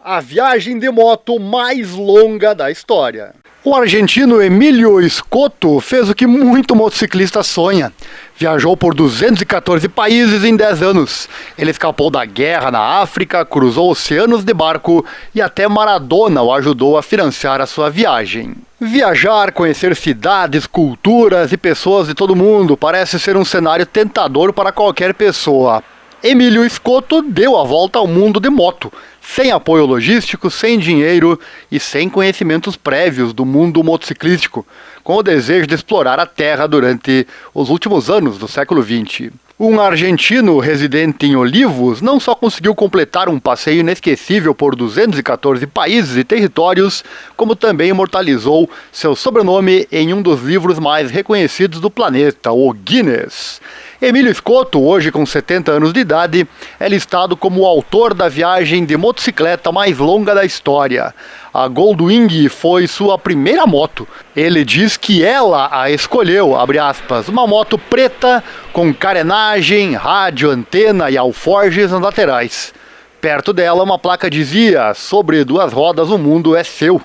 A viagem de moto mais longa da história. O argentino Emílio Scotto fez o que muito motociclista sonha. Viajou por 214 países em 10 anos. Ele escapou da guerra na África, cruzou oceanos de barco e até Maradona o ajudou a financiar a sua viagem. Viajar, conhecer cidades, culturas e pessoas de todo mundo parece ser um cenário tentador para qualquer pessoa. Emílio Scotto deu a volta ao mundo de moto, sem apoio logístico, sem dinheiro e sem conhecimentos prévios do mundo motociclístico, com o desejo de explorar a terra durante os últimos anos do século XX. Um argentino residente em Olivos não só conseguiu completar um passeio inesquecível por 214 países e territórios, como também imortalizou seu sobrenome em um dos livros mais reconhecidos do planeta, o Guinness. Emílio Scotto, hoje com 70 anos de idade, é listado como o autor da viagem de motocicleta mais longa da história. A Goldwing foi sua primeira moto. Ele diz que ela a escolheu, abre aspas, uma moto preta com carenagem, rádio, antena e alforjes nas laterais. Perto dela uma placa dizia, sobre duas rodas o mundo é seu.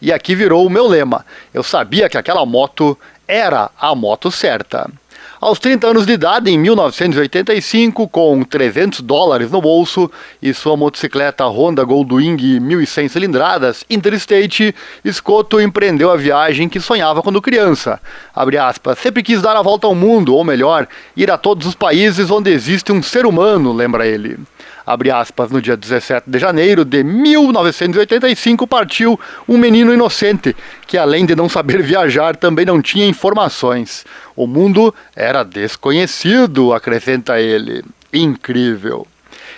E aqui virou o meu lema. Eu sabia que aquela moto era a moto certa. Aos 30 anos de idade, em 1985, com $300 no bolso e sua motocicleta Honda Goldwing 1100 cilindradas Interstate, Scotto empreendeu a viagem que sonhava quando criança. Abre aspas, sempre quis dar a volta ao mundo, ou melhor, ir a todos os países onde existe um ser humano, lembra ele. Abre aspas, no dia 17 de janeiro de 1985 partiu um menino inocente, que além de não saber viajar, também não tinha informações. O mundo era desconhecido, acrescenta ele. Incrível.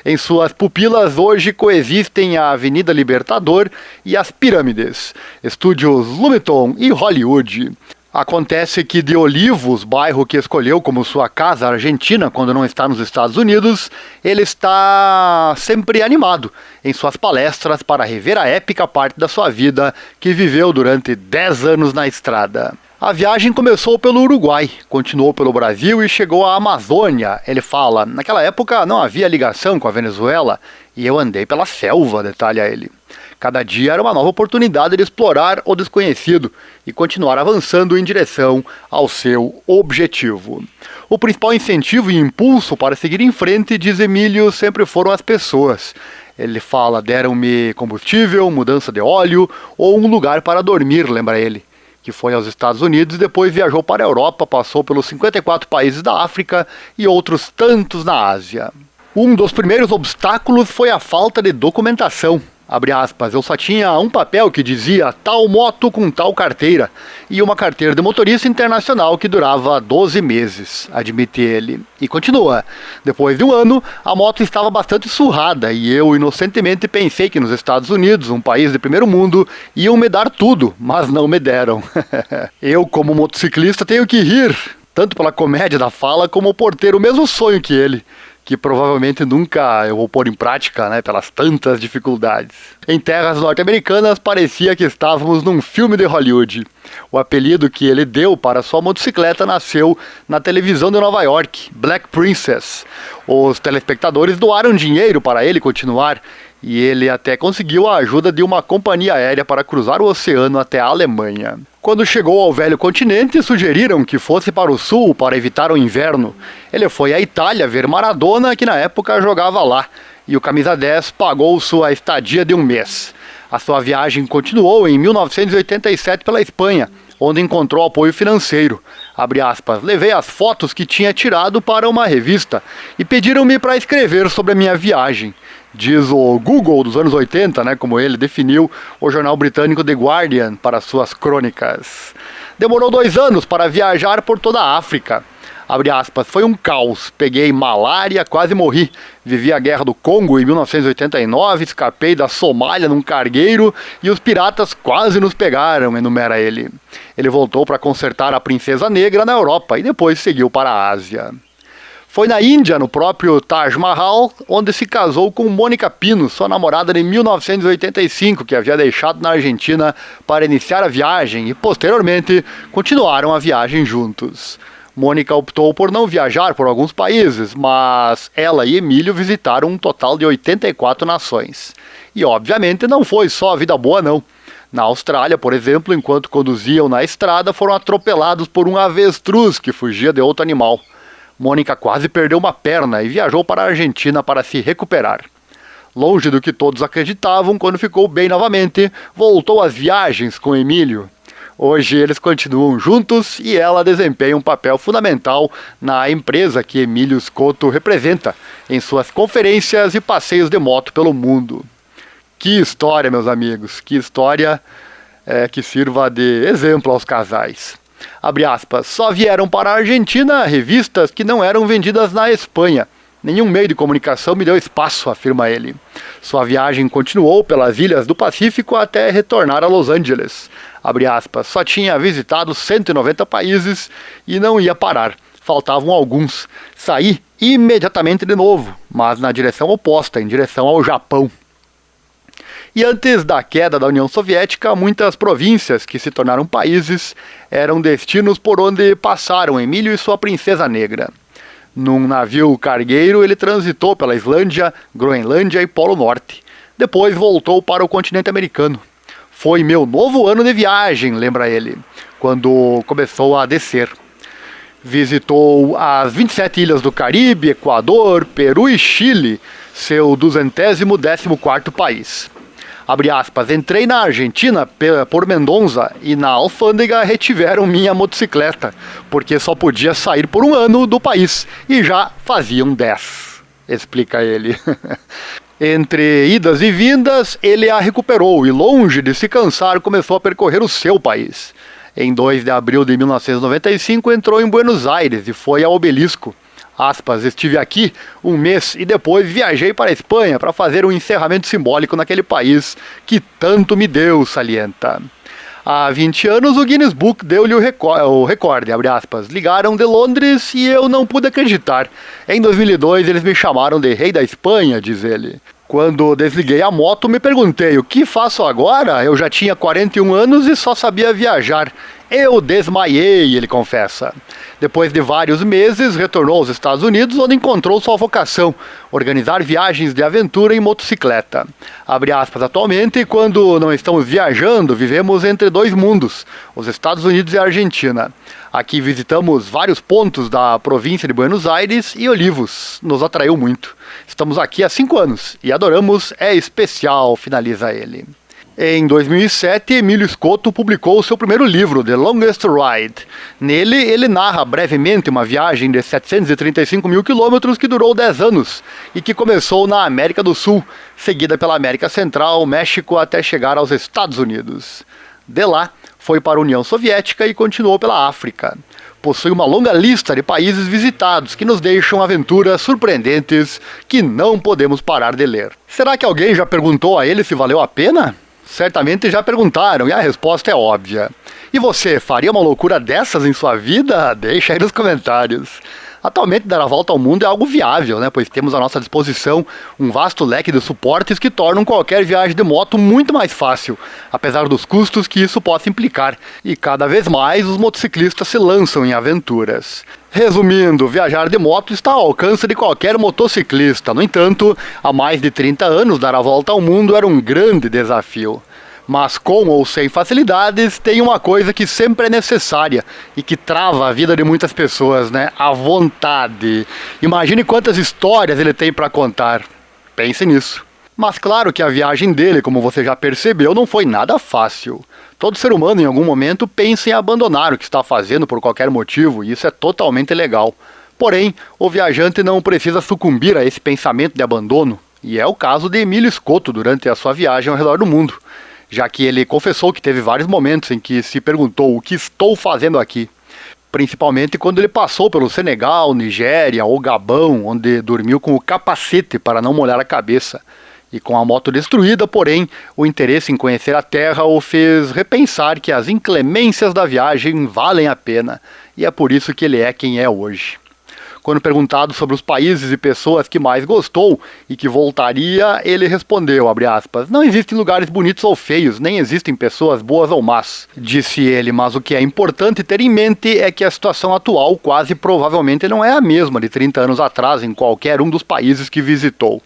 Em suas pupilas hoje coexistem a Avenida Libertador e as Pirâmides, estúdios Lumiton e Hollywood. Acontece que de Olivos, bairro que escolheu como sua casa argentina quando não está nos Estados Unidos, ele está sempre animado em suas palestras para rever a épica parte da sua vida que viveu durante 10 anos na estrada. A viagem começou pelo Uruguai, continuou pelo Brasil e chegou à Amazônia. Ele fala, naquela época não havia ligação com a Venezuela e eu andei pela selva, detalha ele. Cada dia era uma nova oportunidade de explorar o desconhecido e continuar avançando em direção ao seu objetivo. O principal incentivo e impulso para seguir em frente, diz Emílio, sempre foram as pessoas. Ele fala, deram-me combustível, mudança de óleo ou um lugar para dormir, lembra ele. Que foi aos Estados Unidos e depois viajou para a Europa, passou pelos 54 países da África e outros tantos na Ásia. Um dos primeiros obstáculos foi a falta de documentação. Abre aspas, eu só tinha um papel que dizia tal moto com tal carteira e uma carteira de motorista internacional que durava 12 meses, admite ele. E continua, depois de um ano, a moto estava bastante surrada e eu inocentemente pensei que nos Estados Unidos, um país de primeiro mundo, iam me dar tudo, mas não me deram. Eu, como motociclista, tenho que rir, tanto pela comédia da fala como por ter o mesmo sonho que ele, que provavelmente nunca eu vou pôr em prática, né, pelas tantas dificuldades. Em terras norte-americanas parecia que estávamos num filme de Hollywood. O apelido que ele deu para sua motocicleta nasceu na televisão de Nova York, Black Princess. Os telespectadores doaram dinheiro para ele continuar e ele até conseguiu a ajuda de uma companhia aérea para cruzar o oceano até a Alemanha. Quando chegou ao velho continente, sugeriram que fosse para o sul para evitar o inverno. Ele foi à Itália ver Maradona, que na época jogava lá, e o camisa 10 pagou sua estadia de um mês. A sua viagem continuou em 1987 pela Espanha, onde encontrou apoio financeiro. Abre aspas, levei as fotos que tinha tirado para uma revista e pediram-me para escrever sobre a minha viagem. Diz o Google dos anos 80, né, como ele definiu o jornal britânico The Guardian para suas crônicas. Demorou 2 anos para viajar por toda a África. Abre aspas, foi um caos. Peguei malária, quase morri. Vivi a Guerra do Congo em 1989, escapei da Somália num cargueiro e os piratas quase nos pegaram, enumera ele. Ele voltou para consertar a Princesa Negra na Europa e depois seguiu para a Ásia. Foi na Índia, no próprio Taj Mahal, onde se casou com Mônica Pino, sua namorada em 1985, que havia deixado na Argentina para iniciar a viagem e, posteriormente, continuaram a viagem juntos. Mônica optou por não viajar por alguns países, mas ela e Emílio visitaram um total de 84 nações. E obviamente não foi só vida boa não. Na Austrália, por exemplo, enquanto conduziam na estrada, foram atropelados por um avestruz que fugia de outro animal. Mônica quase perdeu uma perna e viajou para a Argentina para se recuperar. Longe do que todos acreditavam, quando ficou bem novamente, voltou às viagens com Emílio. Hoje eles continuam juntos e ela desempenha um papel fundamental na empresa que Emílio Scotto representa, em suas conferências e passeios de moto pelo mundo. Que história, meus amigos, que história que sirva de exemplo aos casais. Abre aspas, só vieram para a Argentina revistas que não eram vendidas na Espanha. Nenhum meio de comunicação me deu espaço, afirma ele. Sua viagem continuou pelas ilhas do Pacífico até retornar a Los Angeles. Abre aspas, só tinha visitado 190 países e não ia parar. Faltavam alguns. Saí imediatamente de novo, mas na direção oposta, em direção ao Japão. E antes da queda da União Soviética, muitas províncias que se tornaram países eram destinos por onde passaram Emílio e sua princesa negra. Num navio cargueiro, ele transitou pela Islândia, Groenlândia e Polo Norte. Depois voltou para o continente americano. Foi meu novo ano de viagem, lembra ele, quando começou a descer. Visitou as 27 ilhas do Caribe, Equador, Peru e Chile, seu 214º país. Abre aspas, entrei na Argentina por Mendoza e na alfândega retiveram minha motocicleta, porque só podia sair por um ano do país e já faziam 10, explica ele. Entre idas e vindas, ele a recuperou e, longe de se cansar, começou a percorrer o seu país. Em 2 de abril de 1995, entrou em Buenos Aires e foi ao Obelisco. Aspas, estive aqui um mês e depois viajei para a Espanha para fazer um encerramento simbólico naquele país que tanto me deu, salienta. Há 20 anos o Guinness Book deu-lhe o recorde, abre aspas, ligaram de Londres e eu não pude acreditar. Em 2002 eles me chamaram de Rei da Espanha, diz ele. Quando desliguei a moto me perguntei, o que faço agora? Eu já tinha 41 anos e só sabia viajar. Eu desmaiei, ele confessa. Depois de vários meses, retornou aos Estados Unidos, onde encontrou sua vocação, organizar viagens de aventura em motocicleta. Abre aspas, atualmente, quando não estamos viajando, vivemos entre dois mundos, os Estados Unidos e a Argentina. Aqui visitamos vários pontos da província de Buenos Aires e Olivos. Nos atraiu muito. Estamos aqui há 5 anos e adoramos, é especial, finaliza ele. Em 2007, Emílio Scotto publicou seu primeiro livro, The Longest Ride. Nele, ele narra brevemente uma viagem de 735 mil quilômetros que durou 10 anos e que começou na América do Sul, seguida pela América Central, México, até chegar aos Estados Unidos. De lá, foi para a União Soviética e continuou pela África. Possui uma longa lista de países visitados que nos deixam aventuras surpreendentes que não podemos parar de ler. Será que alguém já perguntou a ele se valeu a pena? Certamente já perguntaram e a resposta é óbvia. E você, faria uma loucura dessas em sua vida? Deixa aí nos comentários. Atualmente, dar a volta ao mundo é algo viável, né? Pois temos à nossa disposição um vasto leque de suportes que tornam qualquer viagem de moto muito mais fácil, apesar dos custos que isso possa implicar. E cada vez mais os motociclistas se lançam em aventuras. Resumindo, viajar de moto está ao alcance de qualquer motociclista. No entanto, há mais de 30 anos, dar a volta ao mundo era um grande desafio. Mas com ou sem facilidades, tem uma coisa que sempre é necessária e que trava a vida de muitas pessoas, né? A vontade. Imagine quantas histórias ele tem para contar. Pense nisso. Mas claro que a viagem dele, como você já percebeu, não foi nada fácil. Todo ser humano em algum momento pensa em abandonar o que está fazendo por qualquer motivo, e isso é totalmente legal. Porém, o viajante não precisa sucumbir a esse pensamento de abandono, e é o caso de Emílio Scotto durante a sua viagem ao redor do mundo, já que ele confessou que teve vários momentos em que se perguntou o que estou fazendo aqui. Principalmente quando ele passou pelo Senegal, Nigéria ou Gabão, onde dormiu com o capacete para não molhar a cabeça. E com a moto destruída, porém, o interesse em conhecer a Terra o fez repensar que as inclemências da viagem valem a pena, e é por isso que ele é quem é hoje. Quando perguntado sobre os países e pessoas que mais gostou e que voltaria, ele respondeu, abre aspas, não existem lugares bonitos ou feios, nem existem pessoas boas ou más, disse ele, mas o que é importante ter em mente é que a situação atual quase provavelmente não é a mesma de 30 anos atrás em qualquer um dos países que visitou.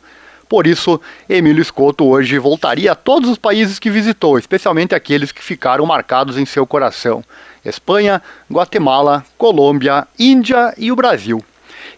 Por isso, Emílio Scotto hoje voltaria a todos os países que visitou, especialmente aqueles que ficaram marcados em seu coração. Espanha, Guatemala, Colômbia, Índia e o Brasil.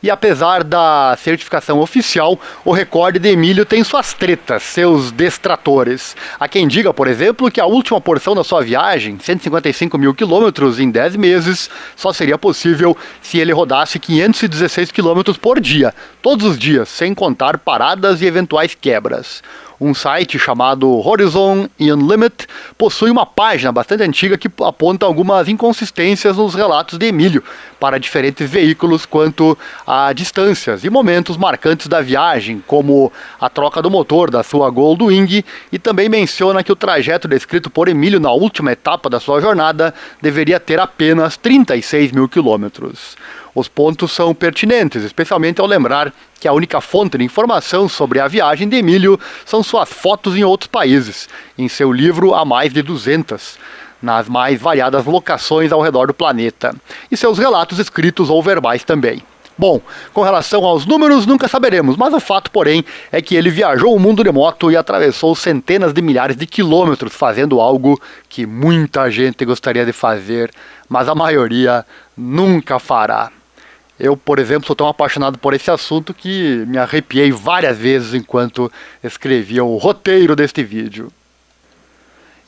E apesar da certificação oficial, o recorde de Emílio tem suas tretas, seus destratores. Há quem diga, por exemplo, que a última porção da sua viagem, 155 mil quilômetros em 10 meses, só seria possível se ele rodasse 516 quilômetros por dia, todos os dias, sem contar paradas e eventuais quebras. Um site chamado Horizon Unlimited possui uma página bastante antiga que aponta algumas inconsistências nos relatos de Emílio para diferentes veículos quanto a distâncias e momentos marcantes da viagem, como a troca do motor da sua Goldwing, e também menciona que o trajeto descrito por Emílio na última etapa da sua jornada deveria ter apenas 36 mil quilômetros. Os pontos são pertinentes, especialmente ao lembrar que a única fonte de informação sobre a viagem de Emílio são suas fotos em outros países, em seu livro há mais de 200, nas mais variadas locações ao redor do planeta, e seus relatos escritos ou verbais também. Bom, com relação aos números nunca saberemos, mas o fato, porém, é que ele viajou o mundo de moto e atravessou centenas de milhares de quilômetros fazendo algo que muita gente gostaria de fazer, mas a maioria nunca fará. Eu, por exemplo, sou tão apaixonado por esse assunto que me arrepiei várias vezes enquanto escrevia o roteiro deste vídeo.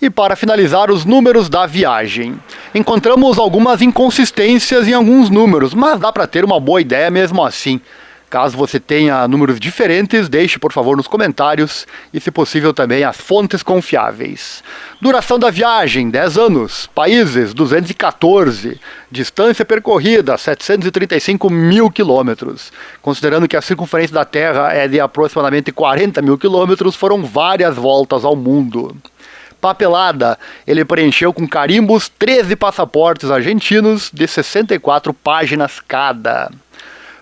E para finalizar, os números da viagem. Encontramos algumas inconsistências em alguns números, mas dá para ter uma boa ideia mesmo assim. Caso você tenha números diferentes, deixe por favor nos comentários e, se possível, também as fontes confiáveis. Duração da viagem, 10 anos. Países, 214. Distância percorrida, 735 mil quilômetros. Considerando que a circunferência da Terra é de aproximadamente 40 mil quilômetros, foram várias voltas ao mundo. Papelada, ele preencheu com carimbos 13 passaportes argentinos de 64 páginas cada.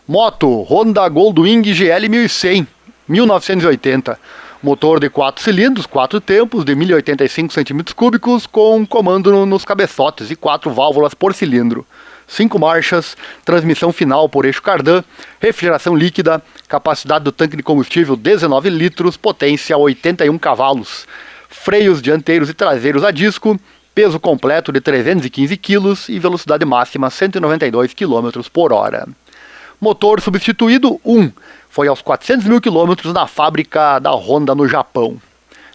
Moto, Honda Goldwing GL 1100, 1980. Motor de 4 cilindros, 4 tempos, de 1085 cm3, com comando nos cabeçotes e 4 válvulas por cilindro. 5 marchas, transmissão final por eixo cardan, refrigeração líquida, capacidade do tanque de combustível 19 litros, potência 81 cavalos. Freios dianteiros e traseiros a disco, peso completo de 315 kg e velocidade máxima 192 km por hora. Motor substituído 1, foi aos 400 mil quilômetros na fábrica da Honda no Japão.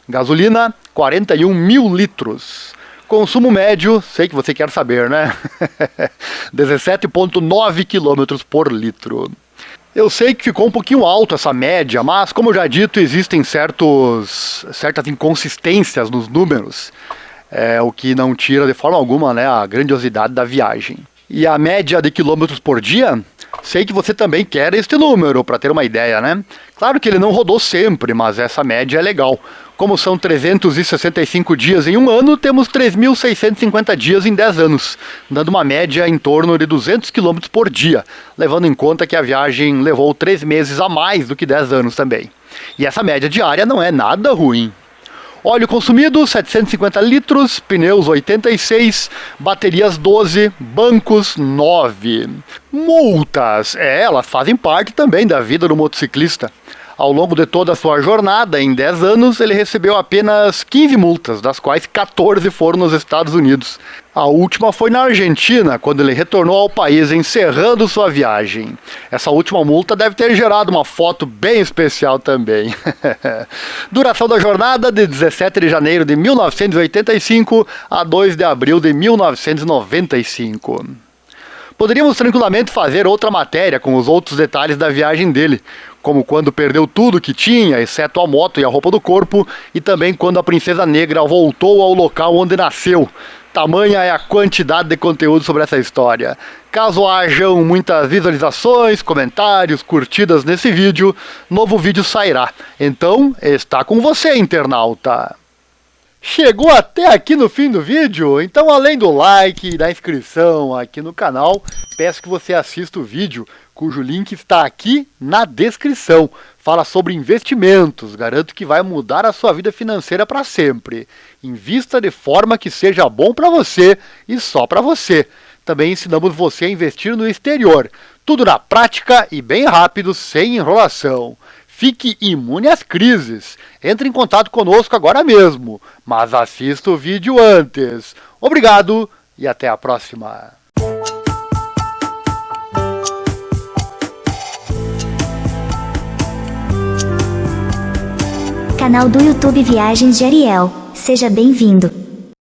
Gasolina, 41 mil litros. Consumo médio, sei que você quer saber, né? 17,9 km por litro. Eu sei que ficou um pouquinho alto essa média, mas, como eu já dito, existem certas inconsistências nos números, o que não tira de forma alguma, né, a grandiosidade da viagem. E a média de quilômetros por dia, sei que você também quer este número, para ter uma ideia, né? Claro que ele não rodou sempre, mas essa média é legal. Como são 365 dias em um ano, temos 3.650 dias em 10 anos, dando uma média em torno de 200 km por dia, levando em conta que a viagem levou 3 meses a mais do que 10 anos também. E essa média diária não é nada ruim. Óleo consumido, 750 litros, pneus 86, baterias 12, bancos 9. Multas, elas fazem parte também da vida do motociclista. Ao longo de toda a sua jornada, em 10 anos, ele recebeu apenas 15 multas, das quais 14 foram nos Estados Unidos. A última foi na Argentina, quando ele retornou ao país encerrando sua viagem. Essa última multa deve ter gerado uma foto bem especial também. Duração da jornada de 17 de janeiro de 1985 a 2 de abril de 1995. Poderíamos tranquilamente fazer outra matéria com os outros detalhes da viagem dele, como quando perdeu tudo que tinha, exceto a moto e a roupa do corpo, e também quando a Princesa Negra voltou ao local onde nasceu. Tamanha é a quantidade de conteúdo sobre essa história. Caso hajam muitas visualizações, comentários, curtidas nesse vídeo, novo vídeo sairá. Então, está com você, internauta! Chegou até aqui no fim do vídeo? Então, além do like e da inscrição aqui no canal, peço que você assista o vídeo cujo link está aqui na descrição. Fala sobre investimentos, garanto que vai mudar a sua vida financeira para sempre. Invista de forma que seja bom para você e só para você. Também ensinamos você a investir no exterior. Tudo na prática e bem rápido, sem enrolação. Fique imune às crises. Entre em contato conosco agora mesmo, mas assista o vídeo antes. Obrigado e até a próxima. Canal do YouTube Viagens de Ariel. Seja bem-vindo.